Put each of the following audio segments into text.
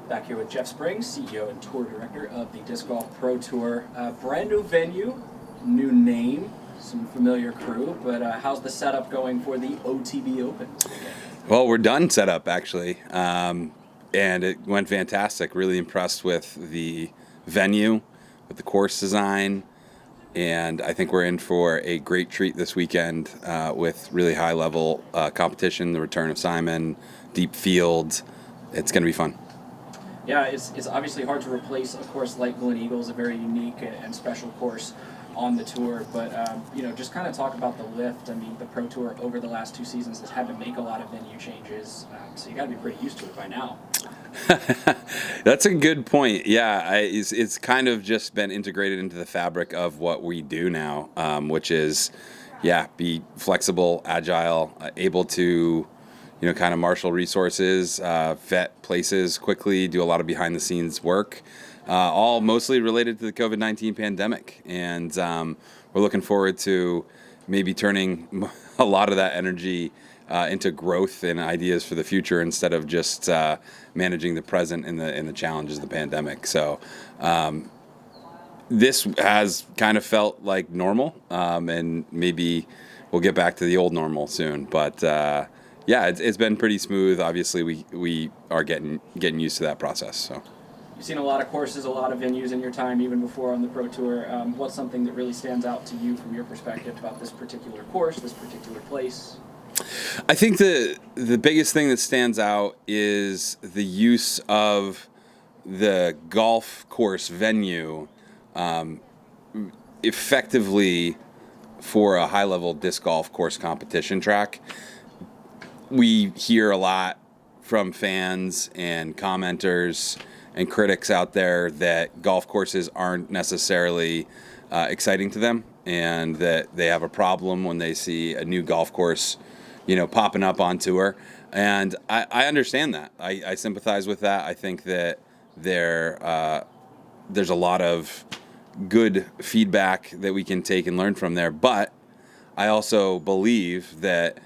Back here with Jeff Springs, CEO and Tour Director of the Disc Golf Pro Tour. Brand new venue, new name, some familiar crew, but how's the setup going for the OTB Open? Well, we're done setup actually, and it went fantastic. Really impressed with the venue, with the course design, and I think we're in for a great treat this weekend with really high level competition, the return of Simon, deep field. It's going to be fun. Yeah, it's obviously hard to replace a course like Glen Eagles, a very unique and special course on the tour. But, just kind of talk about the lift. I mean, the Pro Tour over the last 2 seasons has had to make a lot of venue changes, so you got to be pretty used to it by now. That's a good point. Yeah, it's kind of just been integrated into the fabric of what we do now, which is, be flexible, agile, able to kind of marshal resources, vet places quickly, do a lot of behind-the-scenes work, all mostly related to the COVID-19 pandemic. And we're looking forward to maybe turning a lot of that energy into growth and ideas for the future instead of just managing the present and the challenges of the pandemic. So this has kind of felt like normal, and maybe we'll get back to the old normal soon. But it's been pretty smooth. Obviously, we are getting used to that process. So, you've seen a lot of courses, a lot of venues in your time, even before on the Pro Tour. What's something that really stands out to you from your perspective about this particular course, this particular place? I think the biggest thing that stands out is the use of the golf course venue effectively for a high-level disc golf course competition track. We hear a lot from fans and commenters and critics out there that golf courses aren't necessarily exciting to them, and that they have a problem when they see a new golf course, popping up on tour. And I understand that. I sympathize with that. I think that there's a lot of good feedback that we can take and learn from there. But I also believe that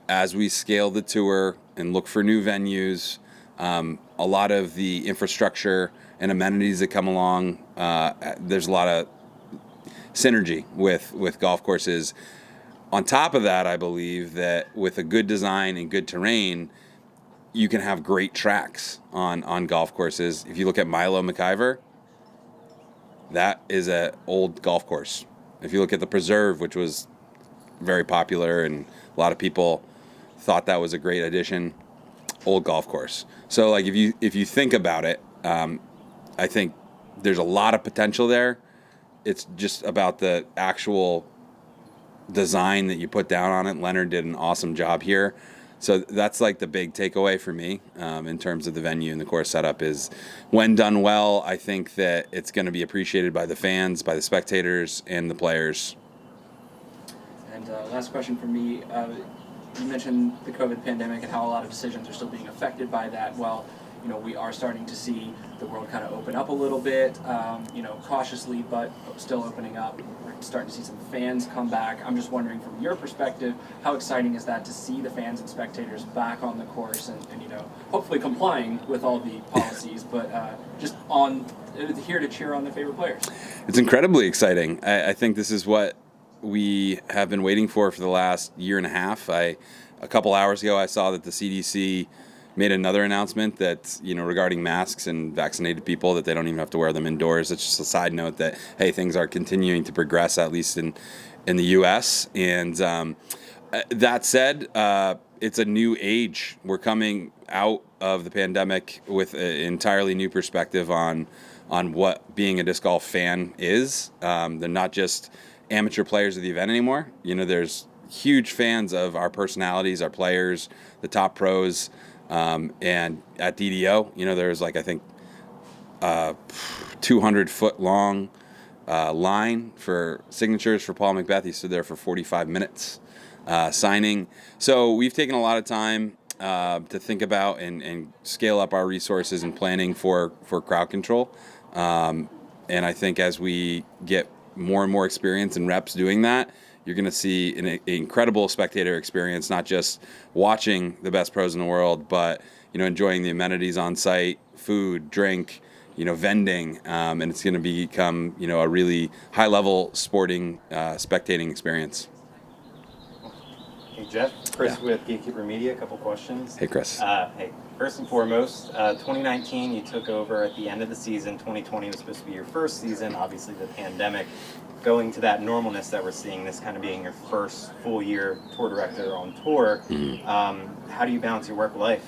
as we scale the tour and look for new venues, a lot of the infrastructure and amenities that come along, there's a lot of synergy with golf courses. On top of that, I believe that with a good design and good terrain, you can have great tracks on golf courses. If you look at Milo McIver, that is an old golf course. If you look at the Preserve, which was very popular and a lot of people thought that was a great addition, old golf course. So like if you think about it, I think there's a lot of potential there. It's just about the actual design that you put down on it. Leonard did an awesome job here. So that's like the big takeaway for me in terms of the venue and the course setup is when done well, I think that it's going to be appreciated by the fans, by the spectators, and the players. And last question from me. You mentioned the COVID pandemic and how a lot of decisions are still being affected by that. Well, we are starting to see the world kind of open up a little bit, cautiously, but still opening up. We're starting to see some fans come back. I'm just wondering from your perspective, how exciting is that to see the fans and spectators back on the course and hopefully complying with all the policies, but just here to cheer on their favorite players? It's incredibly exciting. I think this is what we have been waiting for the last year and a half. A couple hours ago, I saw that the CDC made another announcement that, regarding masks and vaccinated people, that they don't even have to wear them indoors. It's just a side note that, hey, things are continuing to progress, at least in the U.S. And that said, it's a new age. We're coming out of the pandemic with an entirely new perspective on what being a disc golf fan is. They're not just amateur players of the event anymore. There's huge fans of our personalities, our players, the top pros, and at DDO, there's I think 200-foot long line for signatures for Paul McBeth. He stood there for 45 minutes signing. So we've taken a lot of time to think about and scale up our resources and planning for crowd control. And I think as we get more and more experience and reps doing that, you're going to see an incredible spectator experience, not just watching the best pros in the world, but enjoying the amenities on site, food, drink, vending, and it's going to become, a really high-level sporting, spectating experience. Hey, Jeff. Chris with Gatekeeper Media. A couple questions. Hey, Chris. Hey, first and foremost, 2019, you took over at the end of the season. 2020 was supposed to be your first season. Obviously, the pandemic. Going to that normalness that we're seeing, this kind of being your first full year tour director on tour, how do you balance your work life?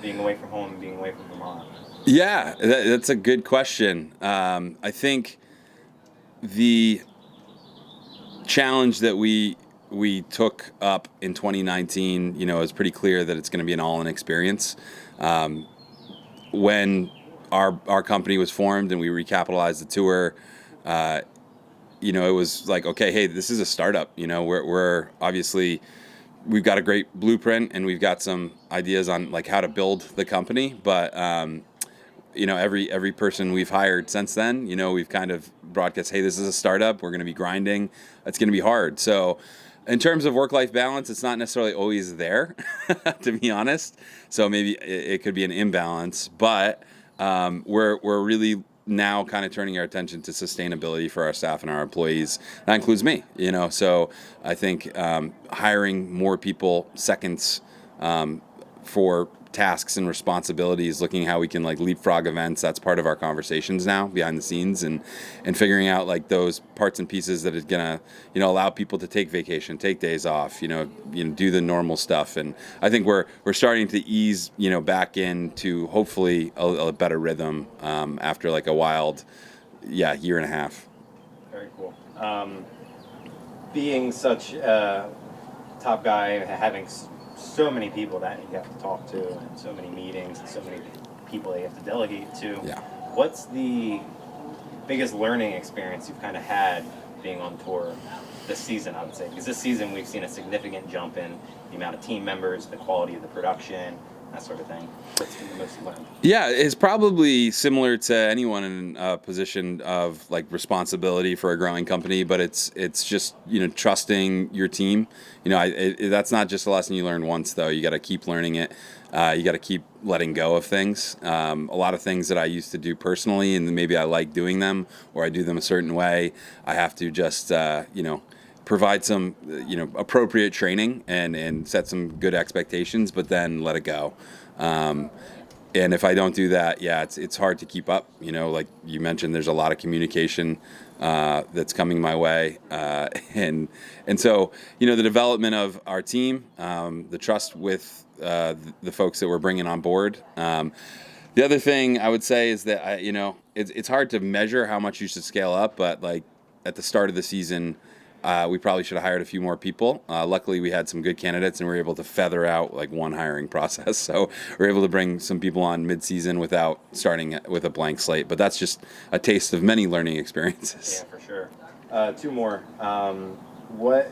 Being away from home and being away from Vermont? Yeah, that's a good question. I think the challenge that we took up in 2019, is pretty clear that it's going to be an all-in experience. When our company was formed and we recapitalized the tour, it was like, okay, hey, this is a startup. We're obviously, we've got a great blueprint and we've got some ideas on like how to build the company, but every person we've hired since then, we've kind of broadcast, hey, this is a startup. We're going to be grinding. It's going to be hard. So in terms of work-life balance, it's not necessarily always there, to be honest. So maybe it could be an imbalance, but we're really now kind of turning our attention to sustainability for our staff and our employees. That includes me, So I think hiring more people seconds for tasks and responsibilities, looking how we can like leapfrog events. That's part of our conversations now behind the scenes, and figuring out like those parts and pieces that is gonna allow people to take vacation, take days off, do the normal stuff. And I think we're starting to ease back into hopefully a better rhythm after like a wild year and a half. Very cool. Being such a top guy, having so many people that you have to talk to, and so many meetings, and so many people that you have to delegate to. Yeah. What's the biggest learning experience you've kind of had being on tour this season, I would say? Because this season we've seen a significant jump in the amount of team members, the quality of the production, that sort of thing. What's been the most learned? Yeah, it's probably similar to anyone in a position of like responsibility for a growing company, but it's just trusting your team. That's not just a lesson you learn once, though. You got to keep learning it. You got to keep letting go of things. A lot of things that I used to do personally, and maybe I like doing them or I do them a certain way, I have to just provide some appropriate training and set some good expectations, but then let it go. And if I don't do that, it's hard to keep up. Like you mentioned, there's a lot of communication that's coming my way, and so the development of our team, the trust with the folks that we're bringing on board. The other thing I would say is that it's hard to measure how much you should scale up, but like at the start of the season, we probably should have hired a few more people. Luckily, we had some good candidates, and we were able to feather out like one hiring process. So we were able to bring some people on mid-season without starting with a blank slate. But that's just a taste of many learning experiences. Yeah, for sure. Two more. What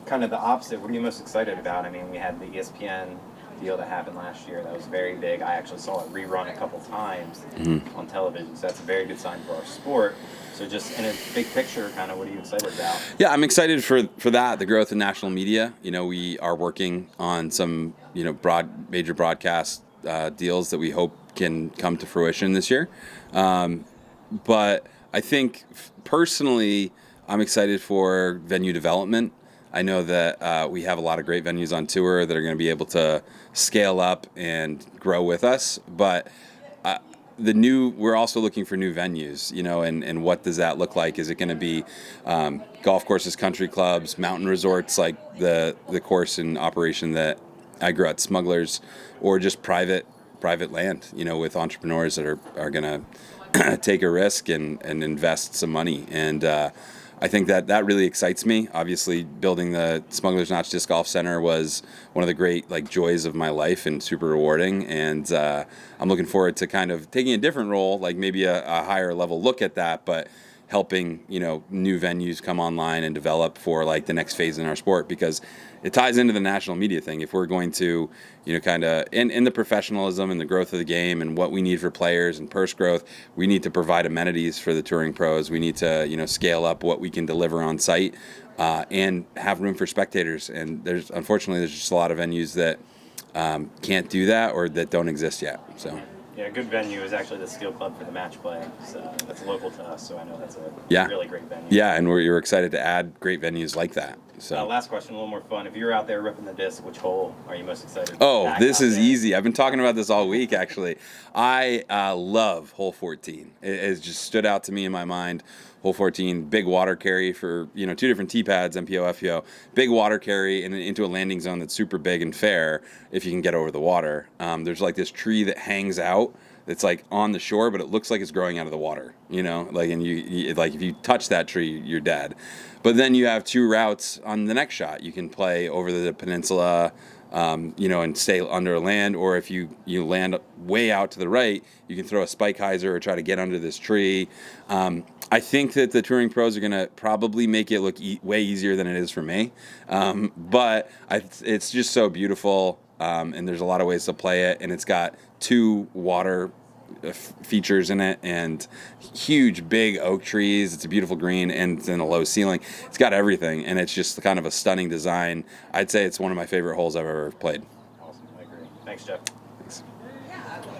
kind of the opposite? What are you most excited about? I mean, we had the ESPN deal that happened last year. That was very big. I actually saw it rerun a couple times on television. So that's a very good sign for our sport. So just in a big picture, kind of what are you excited about? Yeah, I'm excited for that, the growth in national media. We are working on some, major broadcast deals that we hope can come to fruition this year. But I think personally, I'm excited for venue development. I know that we have a lot of great venues on tour that are going to be able to scale up and grow with us. But we're also looking for new venues, and what does that look like? Is it going to be golf courses, country clubs, mountain resorts like the course in operation that I grew at Smugglers, or just private land, with entrepreneurs that are going to take a risk and invest some money. And I think that really excites me. Obviously, building the Smugglers Notch Disc Golf Center was one of the great joys of my life and super rewarding. And I'm looking forward to kind of taking a different role, like maybe a higher level look at that, but helping new venues come online and develop for the next phase in our sport, because it ties into the national media thing. If we're going to kind of in the professionalism and the growth of the game and what we need for players and purse growth, we need to provide amenities for the touring pros. We need to scale up what we can deliver on site and have room for spectators. And unfortunately there's just a lot of venues that can't do that or that don't exist yet. So Yeah, a good venue is actually the Steel Club for the match play. So that's local to us, so I know that's a Yeah. really great venue. Yeah, and we're excited to add great venues like that. So. Last question, a little more fun. If you're out there ripping the disc, which hole are you most excited to Oh, attack this out is there? easy. I've been talking about this all week, actually. I love hole 14. It has just stood out to me in my mind. Hole 14, big water carry for, 2 different tee pads, MPO, FPO. Big water carry into a landing zone that's super big and fair if you can get over the water. There's like this tree that hangs out. It's like on the shore, but it looks like it's growing out of the water, and you like if you touch that tree, you're dead. But then you have 2 routes on the next shot. You can play over the peninsula, and stay under land, or if you land way out to the right, you can throw a spike hyzer or try to get under this tree. I think that the touring pros are going to probably make it look way easier than it is for me, but it's just so beautiful, and there's a lot of ways to play it, and it's got 2 water features in it and huge big oak trees. It's a beautiful green and it's in a low ceiling. It's got everything, and it's just kind of a stunning design. I'd say it's one of my favorite holes I've ever played. Awesome, I agree. Thanks, Jeff.